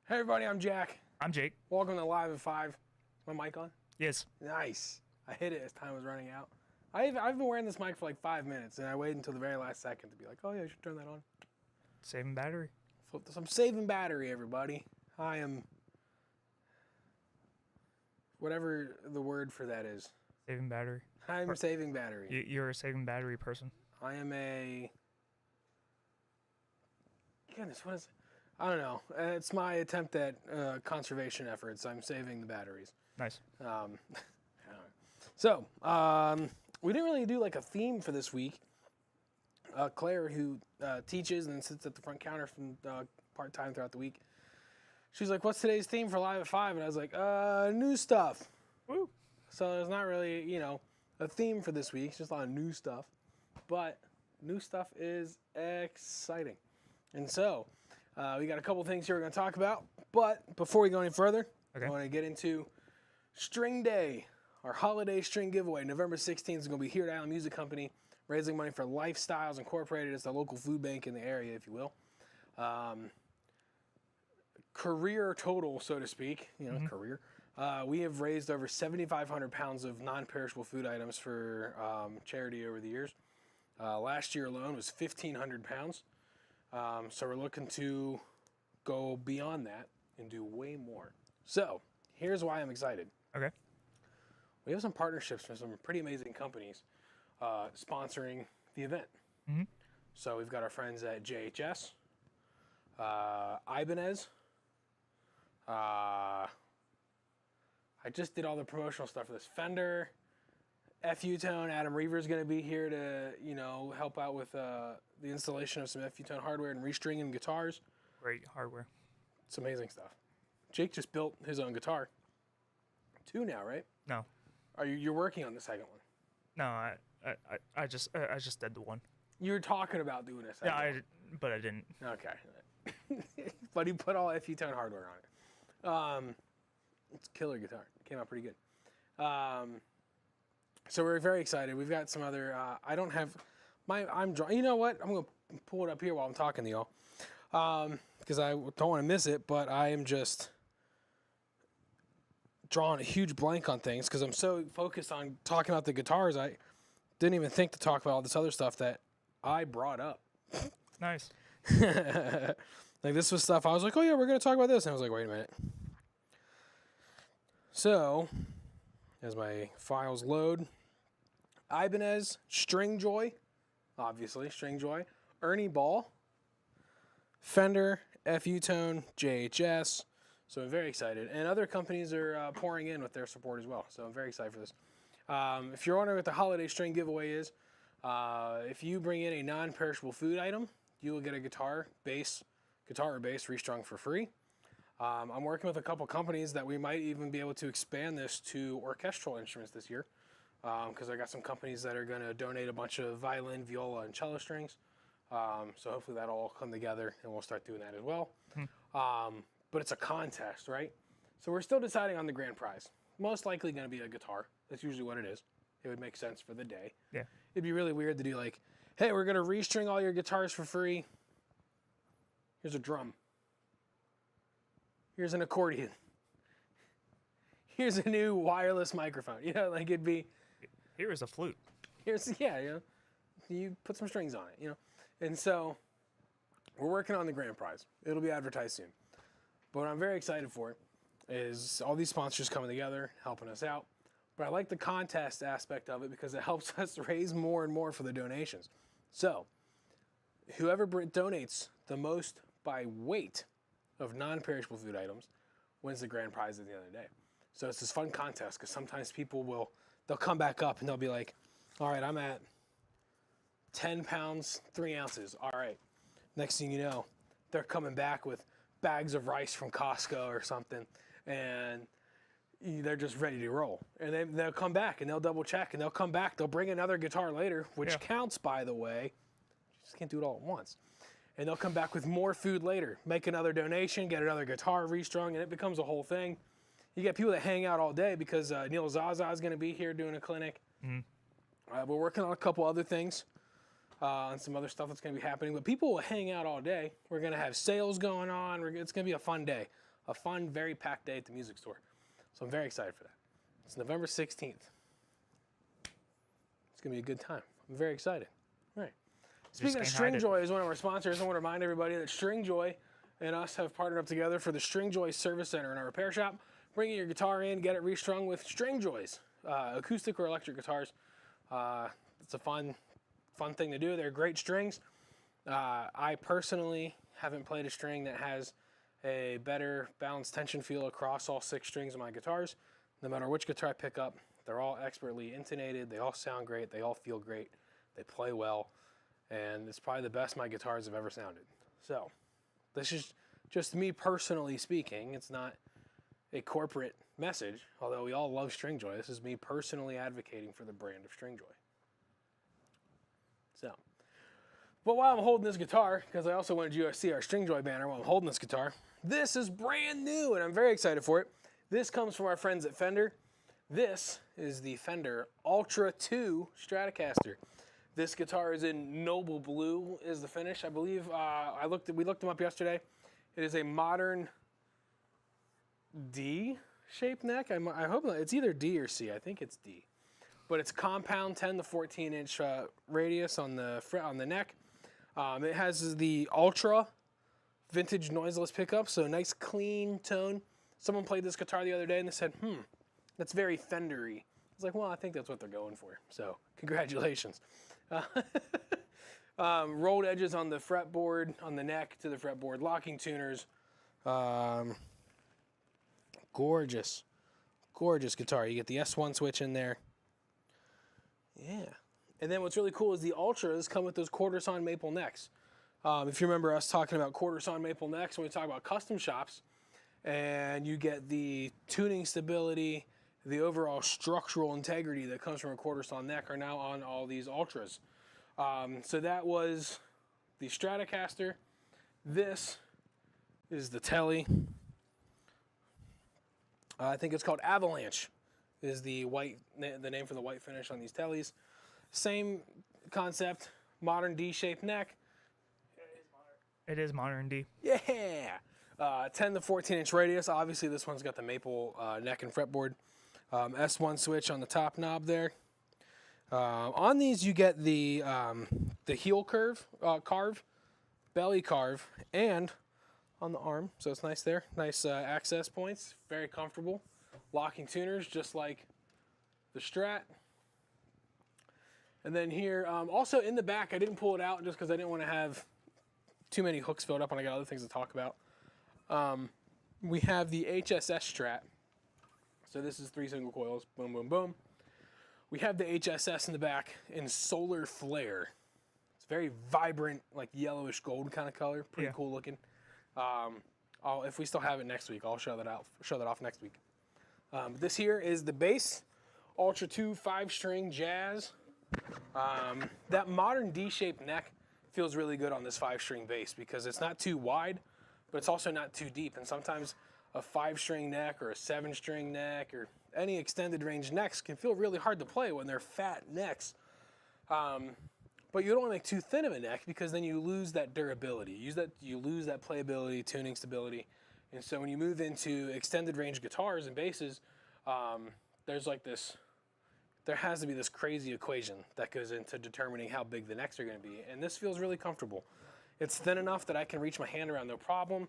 Hey everybody, I'm Jack. I'm Jake. Welcome to Live at 5. Is my mic on? Yes. Nice. I hit it as time was running out. I've been wearing this mic for like 5 minutes, and I waited until the very last second to be like, oh yeah, I should turn that on. Saving battery. Flip this. I'm saving battery, everybody. I am... whatever the word for that is. Saving battery. I'm saving battery. You're a saving battery person. I am a... Goodness, what is it? I don't know. It's my attempt at conservation efforts. I'm saving the batteries. Nice. So, we didn't really do like a theme for this week. Claire, who teaches and sits at the front counter from part-time throughout the week, she's like, what's today's theme for Live at 5? And I was like, new stuff. Woo. So there's not really, a theme for this week. It's just a lot of new stuff. But new stuff is exciting. And so, we got a couple things here we're going to talk about. But before we go any further, Okay. I want to get into String Day, our holiday string giveaway. November 16th is going to be here at Island Music Company, raising money for Lifestyles Incorporated. It's the local food bank in the area, if you will. Career total, so to speak, career. We have raised over 7,500 pounds of non-perishable food items for charity over the years. Last year alone was 1,500 pounds. So we're looking to go beyond that and do way more. So here's why I'm excited. Okay. We have some partnerships with some pretty amazing companies sponsoring the event. Mhm. So we've got our friends at JHS, Ibanez. I just did all the promotional stuff for this. Fender, FU-Tone. Adam Reaver's going to be here to, help out with the installation of some FU-Tone hardware and restringing guitars. Great hardware. It's amazing stuff. Jake just built his own guitar. 2 now, right? No. You're working on the second one? No, I just did the one. You were talking about doing a second Yeah, one. but I didn't. Okay. But he put all FU-Tone hardware on it. It's a killer guitar. It came out pretty good. So we're very excited. We've got some other, I don't have, I'm drawing, you know what? I'm going to pull it up here while I'm talking to y'all. Because I don't want to miss it, but I am just drawing a huge blank on things because I'm so focused on talking about the guitars. I didn't even think to talk about all this other stuff that I brought up. Nice. Like this was stuff I was like, oh yeah, we're going to talk about this. And I was like, wait a minute. So, as my files load, Ibanez, Stringjoy, obviously, Stringjoy, Ernie Ball, Fender, FU-Tone, JHS. So I'm very excited. And other companies are pouring in with their support as well. So I'm very excited for this. If you're wondering what the holiday string giveaway is, if you bring in a non-perishable food item, you will get a guitar or bass restrung for free. I'm working with a couple companies that we might even be able to expand this to orchestral instruments this year. Because I got some companies that are going to donate a bunch of violin, viola, and cello strings. So hopefully that'll all come together and we'll start doing that as well. But it's a contest, right? So we're still deciding on the grand prize. Most likely going to be a guitar. That's usually what it is. It would make sense for the day. Yeah. It'd be really weird to do like, hey, we're going to restring all your guitars for free. Here's a drum. Here's an accordion. Here's a new wireless microphone. Like it'd be... Here is a flute. You put some strings on it, And so we're working on the grand prize. It'll be advertised soon. But what I'm very excited for is all these sponsors coming together, helping us out. But I like the contest aspect of it because it helps us raise more and more for the donations. So whoever donates the most by weight of non-perishable food items wins the grand prize at the end of the day. So it's this fun contest because sometimes people they'll come back up and they'll be like, all right, I'm at 10 pounds, 3 ounces. All right. Next thing you know, they're coming back with bags of rice from Costco or something, and they're just ready to roll. And then they'll come back and they'll double check and they'll come back. They'll bring another guitar later, which counts, by the way. You just can't do it all at once. And they'll come back with more food later, make another donation, get another guitar restrung, and it becomes a whole thing. You get people that hang out all day because Neil Zaza is going to be here doing a clinic. We're working on a couple other things. and some other stuff that's going to be happening. But people will hang out all day. We're going to have sales going on. It's going to be a fun day. a fun, very packed day at the music store. So I'm very excited for that. It's November 16th. It's going to be a good time. I'm very excited. All right. Speaking of Stringjoy is one of our sponsors. I want to remind everybody that Stringjoy and us have partnered up together for the Stringjoy Service Center in our repair shop. Bringing your guitar in, get it restrung with Stringjoys, acoustic or electric guitars. It's a fun thing to do. They're great strings. I personally haven't played a string that has a better balanced tension feel across all 6 strings of my guitars. No matter which guitar I pick up, they're all expertly intonated. They all sound great. They all feel great. They play well. And it's probably the best my guitars have ever sounded. So this is just me personally speaking. It's not a corporate message, although we all love Stringjoy. This is me personally advocating for the brand of Stringjoy. So, but while I'm holding this guitar, because I also wanted you to see our Stringjoy banner while I'm holding this guitar, this is brand new and I'm very excited for it. This comes from our friends at Fender. This is the Fender Ultra 2 Stratocaster. This guitar is in Noble Blue is the finish, I believe. We looked them up yesterday. It is a modern D-shaped neck. I hope not. It's either D or C. I think it's D. But it's compound 10 to 14 inch radius on the neck. It has the Ultra vintage noiseless pickup, so nice clean tone. Someone played this guitar the other day and they said, that's very Fender-y. I was like, well, I think that's what they're going for. So congratulations. Rolled edges on the fretboard, on the neck to the fretboard, locking tuners. Gorgeous guitar. You get the S1 switch in there. Yeah. And then what's really cool is the Ultras come with those quarter sawn maple necks. If you remember us talking about quarter sawn maple necks when we talk about custom shops, and you get the tuning stability, the overall structural integrity that comes from a quarter sawn neck are now on all these Ultras. So that was the Stratocaster. This is the Tele. I think it's called Avalanche is the name for the white finish on these Teles. Same concept, modern D-shaped neck. It is modern D. Yeah! 10 to 14 inch radius. Obviously this one's got the maple neck and fretboard. S1 switch on the top knob there. On these you get the heel carve, belly carve, and on the arm, so it's nice there. Nice access points, very comfortable. Locking tuners, just like the Strat. And then here, also in the back, I didn't pull it out just because I didn't want to have too many hooks filled up and I got other things to talk about. We have the HSS Strat. So this is 3 single coils, boom, boom, boom. We have the HSS in the back in Solar Flare. It's very vibrant, like yellowish gold kind of color, pretty cool looking. If we still have it next week, I'll show that off next week. This here is the bass, Ultra 2 5-string jazz. That modern D-shaped neck feels really good on this 5-string bass because it's not too wide, but it's also not too deep. And sometimes a 5-string neck or a 7-string neck or any extended range necks can feel really hard to play when they're fat necks. But you don't want to make too thin of a neck because then you lose that durability. You lose that playability, tuning stability. And so when you move into extended range guitars and basses, there has to be this crazy equation that goes into determining how big the necks are going to be. And this feels really comfortable. It's thin enough that I can reach my hand around no problem,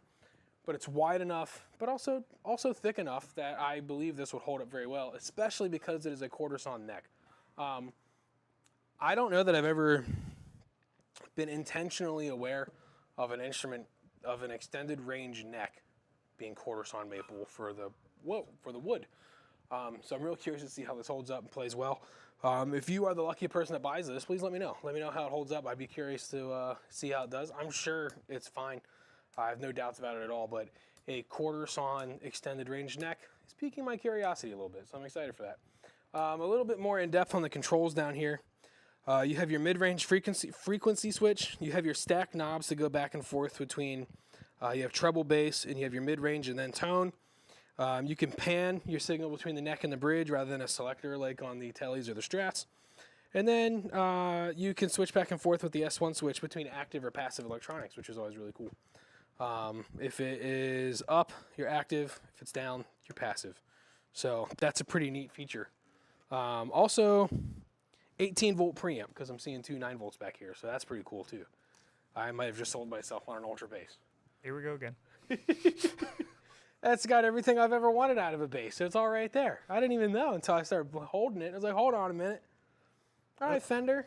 but it's wide enough, but also thick enough that I believe this would hold up very well, especially because it is a quarter sawn neck. I don't know that I've ever been intentionally aware of an instrument of an extended range neck being quarter sawn maple for the wood. So I'm real curious to see how this holds up and plays well. If you are the lucky person that buys this, please let me know. Let me know how it holds up. I'd be curious to see how it does. I'm sure it's fine. I have no doubts about it at all, but a quarter sawn extended range neck is piquing my curiosity a little bit, so I'm excited for that. A little bit more in depth on the controls down here. You have your mid-range frequency switch. You have your stack knobs to go back and forth between. You have treble, bass, and you have your mid-range and then tone. You can pan your signal between the neck and the bridge rather than a selector like on the Teles or the Strats. And then you can switch back and forth with the S1 switch between active or passive electronics, which is always really cool. If it is up, you're active. If it's down, you're passive. So that's a pretty neat feature. Also, 18 volt preamp, because I'm seeing two 9 volts back here. So that's pretty cool too. I might have just sold myself on an ultra bass. Here we go again. That's got everything I've ever wanted out of a bass. It's all right there. I didn't even know until I started holding it. I was like, hold on a minute. All right, Fender.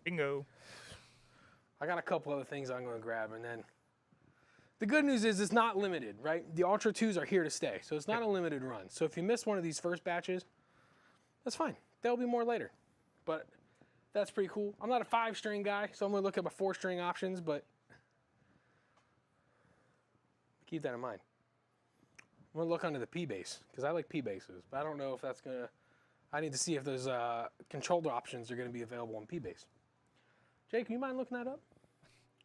Bingo. I got a couple other things I'm going to grab, and then the good news is it's not limited, right? The Ultra 2s are here to stay, so it's not a limited run. So if you miss one of these first batches, that's fine. There'll be more later, but that's pretty cool. I'm not a 5-string guy, so I'm going to look at my 4-string options, but keep that in mind. I'm going to look under the P bass, because I like P basses, but I don't know if that's going to, I need to see if those controller options are going to be available on P bass. Jake, you mind looking that up?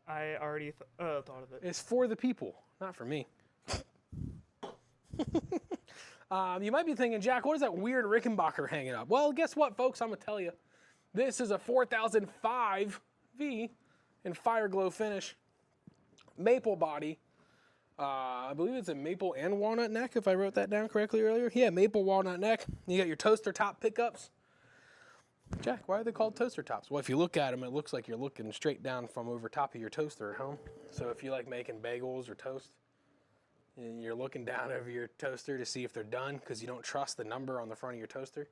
I already thought of it. It's for the people, not for me. You might be thinking, Jack, what is that weird Rickenbacker hanging up? Well, guess what, folks? I'm going to tell you. This is a 4005 V in Fire Glow finish. Maple body. I believe it's a maple and walnut neck, if I wrote that down correctly earlier. Yeah, maple walnut neck. You got your toaster top pickups. Jack, why are they called toaster tops? Well, if you look at them, it looks like you're looking straight down from over top of your toaster at home. So if you like making bagels or toast, and you're looking down over your toaster to see if they're done because you don't trust the number on the front of your toaster,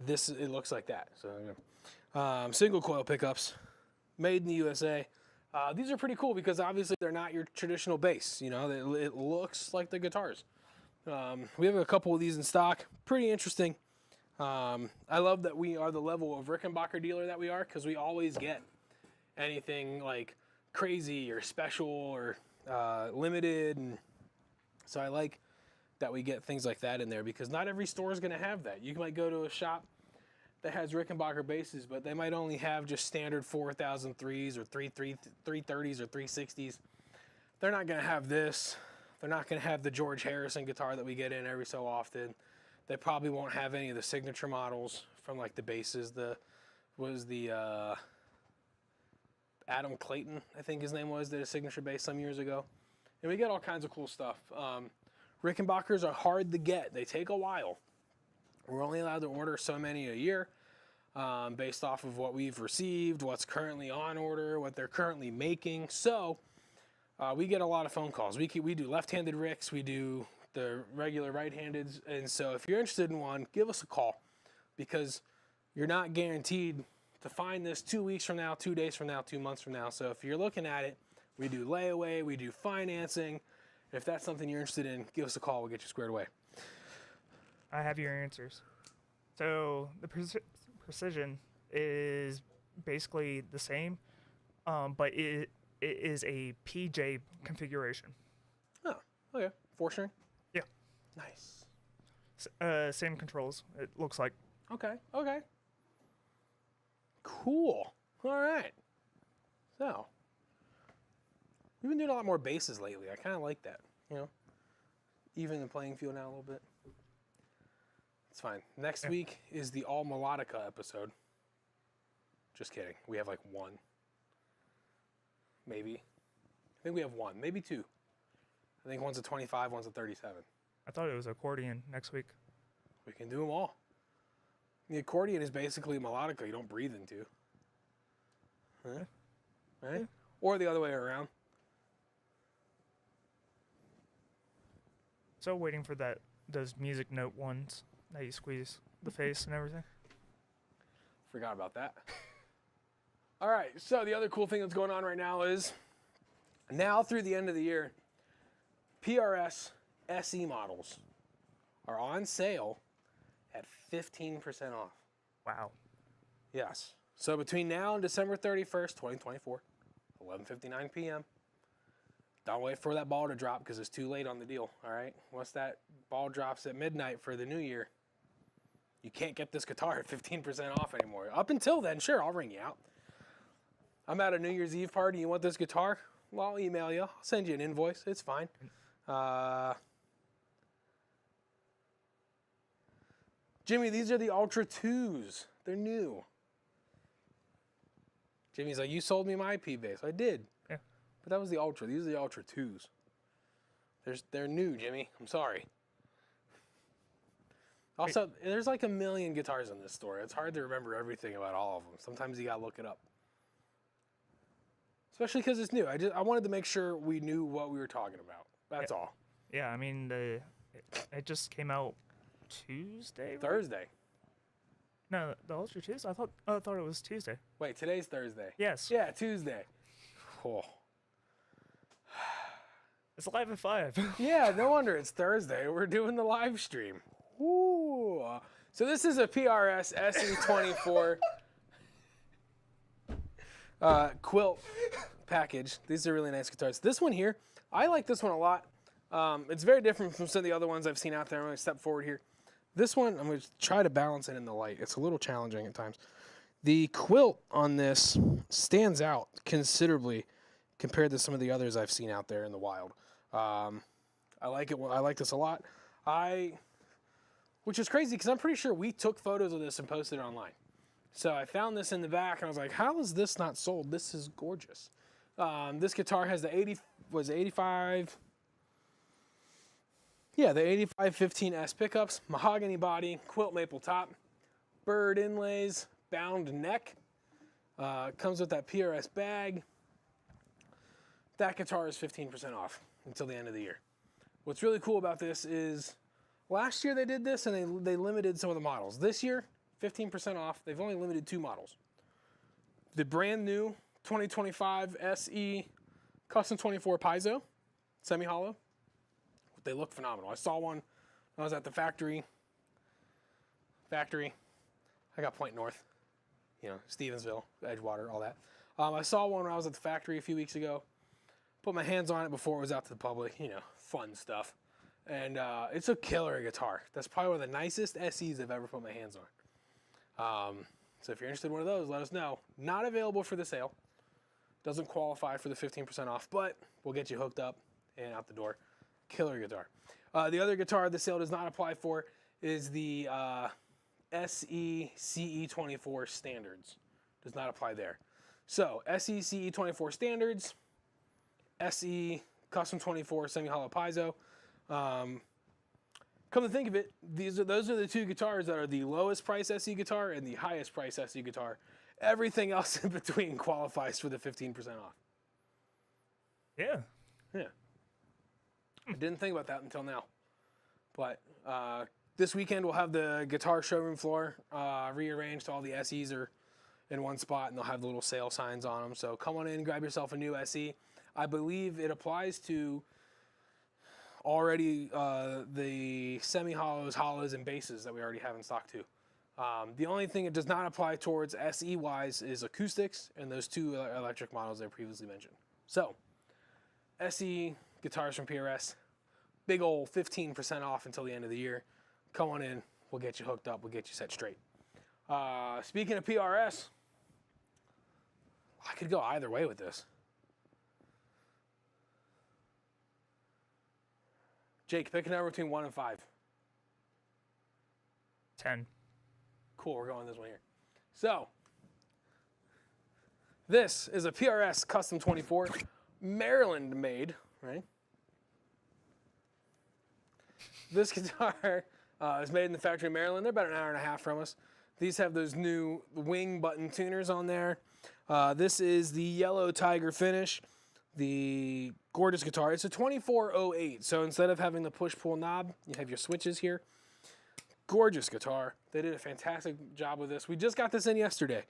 it looks like that. So single coil pickups, made in the USA. These are pretty cool because obviously they're not your traditional bass. You know, it looks like the guitars. We have a couple of these in stock. Pretty interesting. I love that we are the level of Rickenbacker dealer that we are, because we always get anything like crazy or special or limited, and so I like that we get things like that in there, because not every store is going to have that. You might go to a shop that has Rickenbacker basses, but they might only have just standard 4003s or 330s or 360s. They're not going to have this. They're not going to have the George Harrison guitar that we get in every so often. They probably won't have any of the signature models from like the basses. Adam Clayton, I think his name was, did a signature bass some years ago. And we get all kinds of cool stuff. Rickenbackers are hard to get. They take a while. We're only allowed to order so many a year based off of what we've received, what's currently on order, what they're currently making. So we get a lot of phone calls. We do left-handed Ricks. We do the regular right-handeds, and so if you're interested in one, give us a call, because you're not guaranteed to find this 2 weeks from now, 2 days from now, 2 months from now. So if you're looking at it, we do layaway, we do financing. If that's something you're interested in, give us a call. We'll get you squared away. I have your answers. So the precision is basically the same, but it is a PJ configuration. Oh, okay. 4-string? Yeah. Nice. Same controls, it looks like. Okay. Cool. All right. So, we've been doing a lot more basses lately. I kind of like that, you know. Even the playing field now a little bit. It's fine. Next week is the all melodica episode. Just kidding. We have like one. Maybe. I think we have one. Maybe two. I think one's a 25, one's a 37. I thought it was accordion next week. We can do them all. The accordion is basically a melodica you don't breathe into. Huh? Right? Yeah. Or the other way around. So waiting for those music note ones that you squeeze the face and everything. Forgot about that. All right, so the other cool thing that's going on right now is, now through the end of the year, PRS SE models are on sale at 15% off. Wow. Yes. So between now and December 31st, 2024, 11:59 p.m., don't wait for that ball to drop, because it's too late on the deal, all right? Once that ball drops at midnight for the new year, you can't get this guitar at 15% off anymore. Up until then, sure, I'll ring you out. I'm at a New Year's Eve party. You want this guitar? Well, I'll email you. I'll send you an invoice. It's fine. Jimmy, these are the Ultra 2s. They're new. Jimmy's like, you sold me my P bass. I did. Yeah. But that was the Ultra. These are the Ultra 2s. They're new, Jimmy. I'm sorry. Also, there's like a million guitars in this store. It's hard to remember everything about all of them. Sometimes you gotta look it up. Especially because it's new. I wanted to make sure we knew what we were talking about. That's all. Yeah, I mean, it just came out Tuesday? right? Thursday. No, the Ultra Tuesday? I thought it was Tuesday. Wait, today's Thursday. Yes. Yeah, Tuesday. Oh. It's live at 5. Yeah, no wonder it's Thursday. We're doing the live stream. Ooh. So this is a PRS SE24 quilt package. These are really nice guitars. This one here, I like this one a lot. It's very different from some of the other ones I've seen out there. I'm going to step forward here. This one, I'm going to try to balance it in the light. It's a little challenging at times. The quilt on this stands out considerably compared to some of the others I've seen out there in the wild. I like it. I like this a lot. Which is crazy because I'm pretty sure we took photos of this and posted it online. So I found this in the back and I was like, how is this not sold? This is gorgeous. This guitar has the 85. Yeah, the 8515S pickups, mahogany body, quilt maple top, bird inlays, bound neck. Comes with that PRS bag. That guitar is 15% off until the end of the year. What's really cool about this is last year they did this and they limited some of the models. This year, 15% off. They've only limited 2 models. The brand new 2025 SE Custom 24 Piezo, semi-hollow. They look phenomenal. I saw one when I was at the factory. I got Point North, Stevensville, Edgewater, all that. I saw one when I was at the factory a few weeks ago. Put my hands on it before it was out to the public, fun stuff. And it's a killer guitar. That's probably one of the nicest SEs I've ever put my hands on. So if you're interested in one of those, let us know. Not available for the sale. Doesn't qualify for the 15% off, but we'll get you hooked up and out the door. Killer guitar. The other guitar the sale does not apply for is the SE CE24 Standards. Does not apply there. So SE CE24 Standards, SE Custom 24 Semi-Hollow Piezo. Come to think of it, those are the 2 guitars that are the lowest price SE guitar and the highest price SE guitar. Everything else in between qualifies for the 15% off. Yeah. Yeah. I didn't think about that until now. But this weekend we'll have the guitar showroom floor rearranged. All the SEs are in one spot and they'll have the little sale signs on them. So come on in, grab yourself a new SE. I believe it applies to already the semi-hollows, hollows, and basses that we already have in stock too. The only thing it does not apply towards SE-wise is acoustics and those 2 electric models I previously mentioned. So, SE guitars from PRS, big old 15% off until the end of the year. Come on in, we'll get you hooked up, we'll get you set straight. Speaking of PRS, I could go either way with this. Jake, pick a number between 1 and 5. 10. Cool, we're going this one here. So, this is a PRS Custom 24, Maryland made, right? This guitar is made in the factory in Maryland. They're about an hour and a half from us. These have those new wing button tuners on there. This is the yellow tiger finish. The gorgeous guitar. It's a 2408, so instead of having the push-pull knob, you have your switches here. Gorgeous guitar. They did a fantastic job with this. We just got this in yesterday,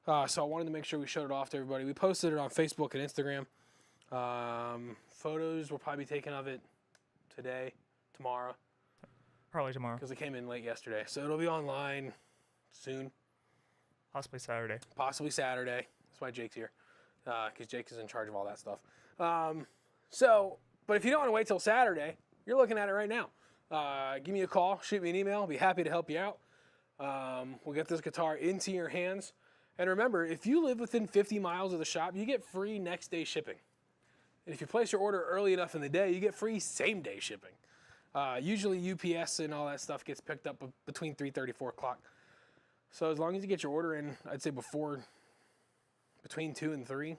so I wanted to make sure we showed it off to everybody. We posted it on Facebook and Instagram. Photos will probably be taken of it today, tomorrow. Probably tomorrow. Because it came in late yesterday, so it'll be online soon. Possibly Saturday. Possibly Saturday. That's why Jake's here, because Jake is in charge of all that stuff. But if you don't want to wait till Saturday, you're looking at it right now. Give me a call, shoot me an email. I'll be happy to help you out. We'll get this guitar into your hands. And remember, if you live within 50 miles of the shop, you get free next day shipping. And if you place your order early enough in the day, you get free same day shipping. Usually UPS and all that stuff gets picked up between 3:30, 4 o'clock. So as long as you get your order in, I'd say between 2 and 3,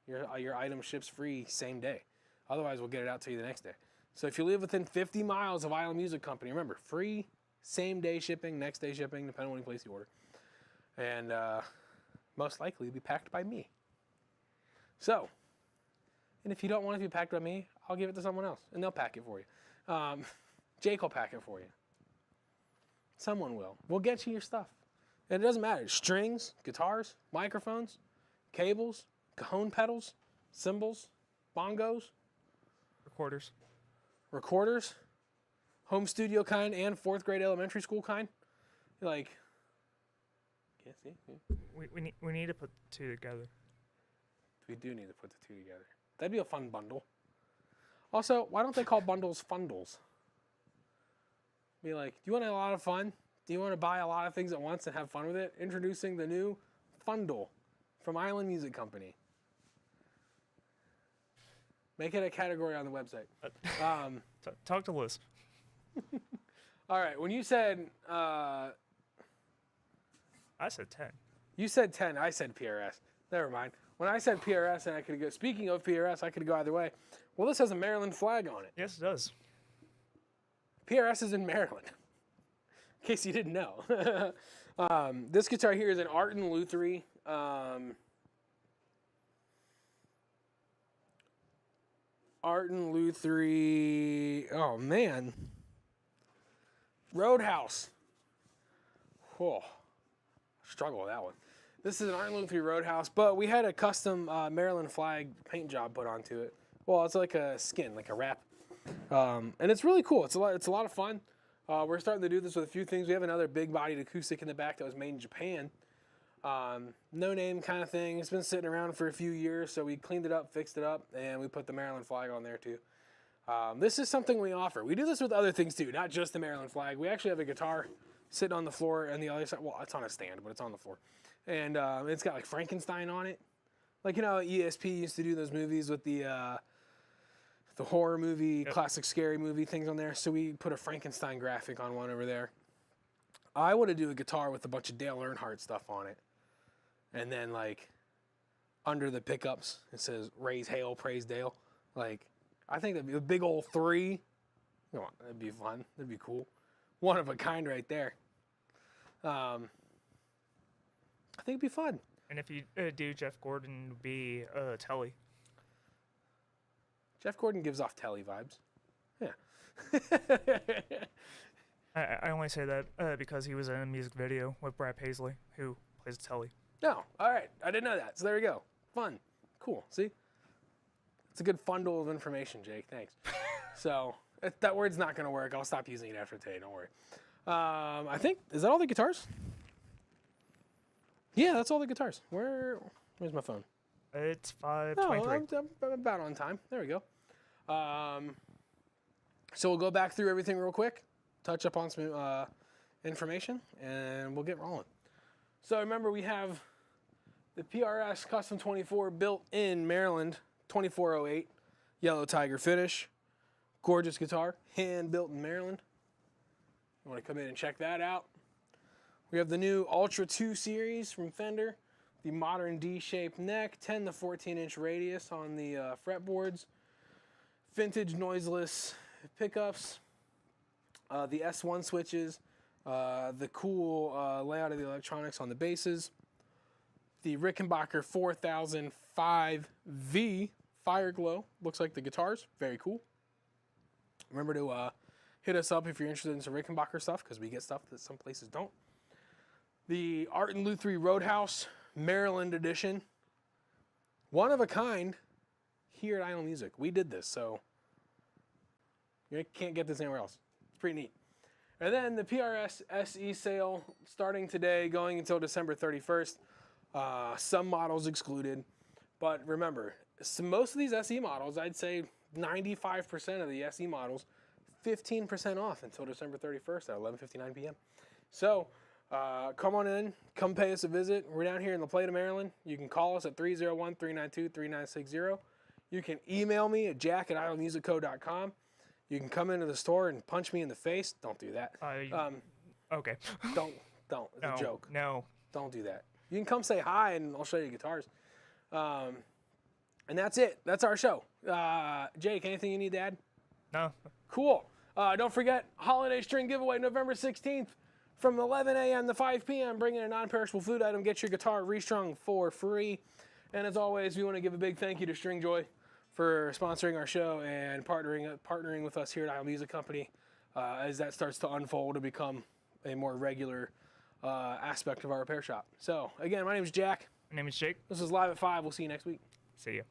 Your item ships free same day. Otherwise, we'll get it out to you the next day. So if you live within 50 miles of Island Music Company, remember, free same day shipping, next day shipping, depending on when you place the order. And most likely it'll be packed by me. So, and if you don't want it to be packed by me, I'll give it to someone else, and they'll pack it for you. Jake will pack it for you. Someone will. We'll get you your stuff. And it doesn't matter. Strings, guitars, microphones, cables, cajon pedals, cymbals, bongos, recorders, home studio kind and 4th grade elementary school kind. Like, yeah, see? Yeah. We need to put the two together. We do need to put the two together. That'd be a fun bundle. Also, why don't they call bundles fundles? Be like, do you want a lot of fun? Do you want to buy a lot of things at once and have fun with it? Introducing the new Fundle from Island Music Company. Make it a category on the website. Talk to Liz. All right, when you said... I said 10. You said 10, I said PRS. Never mind. When I said PRS and I could go... Speaking of PRS, I could go either way. Well, this has a Maryland flag on it. Yes, it does. PRS is in Maryland. In case you didn't know. This guitar here is an Art and Lutherie. Art and Lutherie. Oh, man. Roadhouse. Whoa. Struggle with that one. This is an Art and Lutherie Roadhouse, but we had a custom Maryland flag paint job put onto it. Well, it's like a skin, like a wrap. And it's really cool. It's a lot of fun. We're starting to do this with a few things. We have another big-bodied acoustic in the back that was made in Japan. No name kind of thing. It's been sitting around for a few years, so we cleaned it up, fixed it up, and we put the Maryland flag on there too. This is something we offer. We do this with other things too, not just the Maryland flag. We actually have a guitar sitting on the floor and the other side. Well, it's on a stand, but it's on the floor. And it's got like Frankenstein on it. Like, you know, ESP used to do those movies with the horror movie, classic scary movie things on there. So we put a Frankenstein graphic on one over there. I want to do a guitar with a bunch of Dale Earnhardt stuff on it. And then, like, under the pickups, it says, raise hail, praise Dale. Like, I think that'd be a big old 3. You know, that'd be fun. That'd be cool. One of a kind right there. I think it'd be fun. And if you do Jeff Gordon, would be Telly. Jeff Gordon gives off Telly vibes. Yeah. I only say that because he was in a music video with Brad Paisley, who plays Telly. No, all right. I didn't know that. So there you go. Fun. Cool. See? It's a good bundle of information, Jake. Thanks. So that word's not going to work. I'll stop using it after today. Don't worry. I think, is that all the guitars? Yeah, that's all the guitars. Where's my phone? It's 5:23. No, I'm about on time. There we go. So we'll go back through everything real quick, touch up on some information, and we'll get rolling. So remember, we have the PRS Custom 24 built in Maryland, 2408, Yellow Tiger finish. Gorgeous guitar, hand built in Maryland. You want to come in and check that out. We have the new Ultra 2 series from Fender. The modern D-shaped neck, 10 to 14-inch radius on the fretboards. Vintage noiseless pickups. The S1 switches. The cool layout of the electronics on the basses. The Rickenbacker 4005V Fire Glow. Looks like the guitars. Very cool. Remember to hit us up if you're interested in some Rickenbacker stuff, because we get stuff that some places don't. The Art and Lutherie Roadhouse Maryland edition. One of a kind here at Island Music. We did this, so you can't get this anywhere else. It's pretty neat. And then the PRS SE sale starting today, going until December 31st. Some models excluded. But remember, most of these SE models, I'd say 95% of the SE models, 15% off until December 31st at 11:59 p.m. So come on in, come pay us a visit. We're down here in La Plata, Maryland. You can call us at 301-392-3960. You can email me at jack@islandmusicco.com. You can come into the store and punch me in the face. Don't do that. Okay. Don't. It's a joke. No. Don't do that. You can come say hi and I'll show you guitars. And that's it. That's our show. Jake, anything you need to add? No. Cool. Don't forget, holiday string giveaway November 16th from 11 a.m. to 5 p.m. Bring in a non-perishable food item. Get your guitar restrung for free. And as always, we want to give a big thank you to String Joy for sponsoring our show and partnering with us here at Isle Music Company as that starts to unfold to become a more regular aspect of our repair shop. So, again, my name is Jack. My name is Jake. This is Live at 5. We'll see you next week. See ya.